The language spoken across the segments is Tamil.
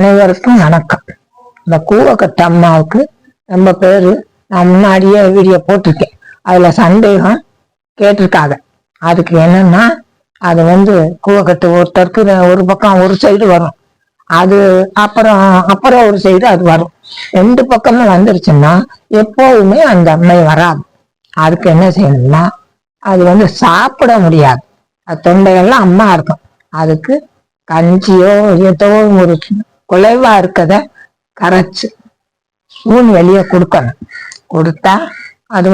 அனைவருக்கும் வணக்கம். இந்த கூவக்கட்ட அம்மாவுக்கு நம்ம பேரு நான் முன்னாடியே வீடியோ போட்டிருக்கேன். அதுல சந்தேகம் கேட்டிருக்காங்க. அதுக்கு என்னன்னா, அது கூவக்கட்டு ஒருத்தருக்கு ஒரு பக்கம் ஒரு சைடு வரும், அது அப்புறம் அப்புறம் ஒரு சைடு அது வரும். ரெண்டு பக்கமும் வந்துருச்சுன்னா எப்போதுமே அந்த அம்மை வராது. அதுக்கு என்ன செய்யணும்னா, அது சாப்பிட முடியாது, அது தொண்டையெல்லாம் அம்மா இருக்கும். அதுக்கு கஞ்சியோ ஏதோ ஒரு குலைவா இருக்கத கரைச்சு ஸ்பூன் வெளியே கொடுக்கணும். கொடுத்தா அது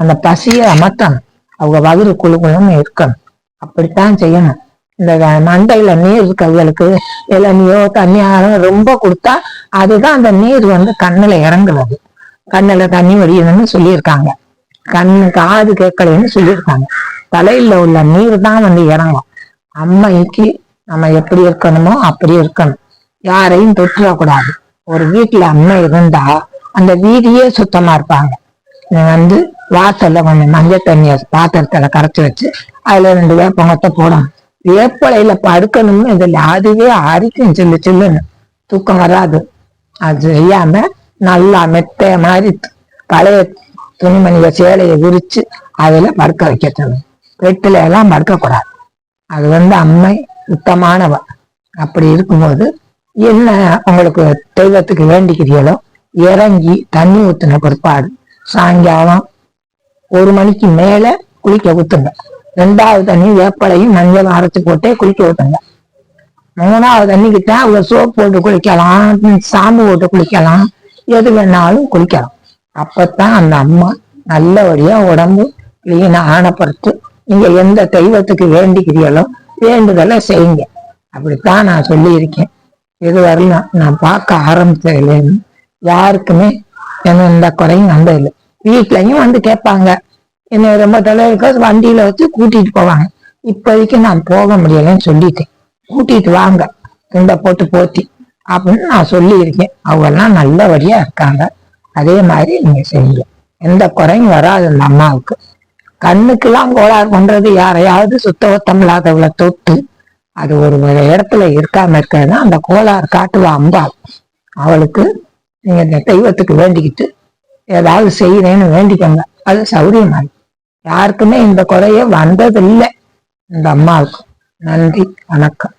அந்த பசியை அமர்த்தணும். அவங்க வயிறு குழுக்குழுன்னு இருக்கணும். அப்படித்தான் செய்யணும். இந்த மண்டையில நீர் இருக்கவங்களுக்கு இளநியோ தண்ணியாரோ ரொம்ப கொடுத்தா அதுதான் அந்த நீர் கண்ணுல இறங்குறது. கண்ணுல தண்ணி வடியணும்னு சொல்லியிருக்காங்க. கண்ணு காது கேட்கலன்னு சொல்லியிருக்காங்க. தலையில உள்ள நீர் தான் இறங்கும். அம்மைக்கு நம்ம எப்படி இருக்கணுமோ அப்படி இருக்கணும். யாரையும் தொற்றுடக்கூடாது. ஒரு வீட்டுல அம்மை இருந்தா அந்த வீதியே சுத்தமா இருப்பாங்க. வாசல்ல கொஞ்சம் மஞ்சள் தண்ணிய பாத்திரத்துல கரைச்சி வச்சு அதுல 2 வேப்பங்கத்தை போடணும். வேப்பலையில படுக்கணும்னு இதுல அதுவே அரிக்கும், சில்லு சில்லுன்னு தூக்கம் வராது. அது செய்யாம நல்லா மெத்தைய மாதிரி பழைய துணிமணிய சேலையை விரிச்சு அதுல படுக்க வைக்க சொல்லணும். வெட்டில எல்லாம் படுக்க கூடாது. அது அம்மை சுத்தமானவ. அப்படி இருக்கும்போது என்ன உங்களுக்கு தெய்வத்துக்கு வேண்டிக்கிறீங்களோ இறங்கி தண்ணி ஊத்துன பிற்பாடு சாயங்காலம் 1 மணிக்கு மேல குளிக்க ஊத்துங்க. 2வது தண்ணி வேப்பலையும் மஞ்சள் அரைச்சு போட்டே குளிக்க ஊத்துங்க. 3வது தண்ணிக்கிட்ட அவங்க சோப்பு போட்டு குளிக்கலாம், சாம்பு போட்டு குளிக்கலாம், எது வேணாலும் குளிக்கலாம். அப்பத்தான் அந்த அம்மா நல்லபடியா உடம்பு கிளீனா ஆனப்படுத்து. நீங்க எந்த தெய்வத்துக்கு வேண்டிக்கிறீங்களோ வேண்டுதலை செய்யுங்க. அப்படித்தான் நான் சொல்லி இருக்கேன். இதுவரையும் நான் பார்க்க ஆரம்பிச்சதுலேன்னு யாருக்குமே எந்த குறையும் வந்ததில்லை. வீட்லயும் கேட்பாங்க, என்னை ரொம்ப தலைவருக்கு வண்டியில வச்சு கூட்டிட்டு போவாங்க. இப்போதைக்கு நான் போக முடியலன்னு சொல்லிட்டேன். கூட்டிட்டு வாங்க துண்டை போட்டு போத்தி அப்படின்னு நான் சொல்லி இருக்கேன். அவங்க எல்லாம் நல்லபடியா இருக்காங்க. அதே மாதிரி நீங்க செய்யுங்க. எந்த குறையும் வராது. அந்த அம்மாவுக்கு கண்ணுக்கெல்லாம் கோளாறு பண்றது யாரையாவது சுத்தவத்தம் இல்லாதவளை தொட்டு அது ஒரு இடத்துல இருக்காம இருக்கிறதுனா அந்த கோளாறு காட்டுவா அம்பாள். அவளுக்கு நீங்க இந்த தெய்வத்துக்கு வேண்டிக்கிட்டு ஏதாவது செய்யறேன்னு வேண்டிக்கோங்க. அது சௌரியமாயி. யாருக்குமே இந்த குறைய வந்ததில்லை இந்த அம்மாவுக்கு. நன்றி, வணக்கம்.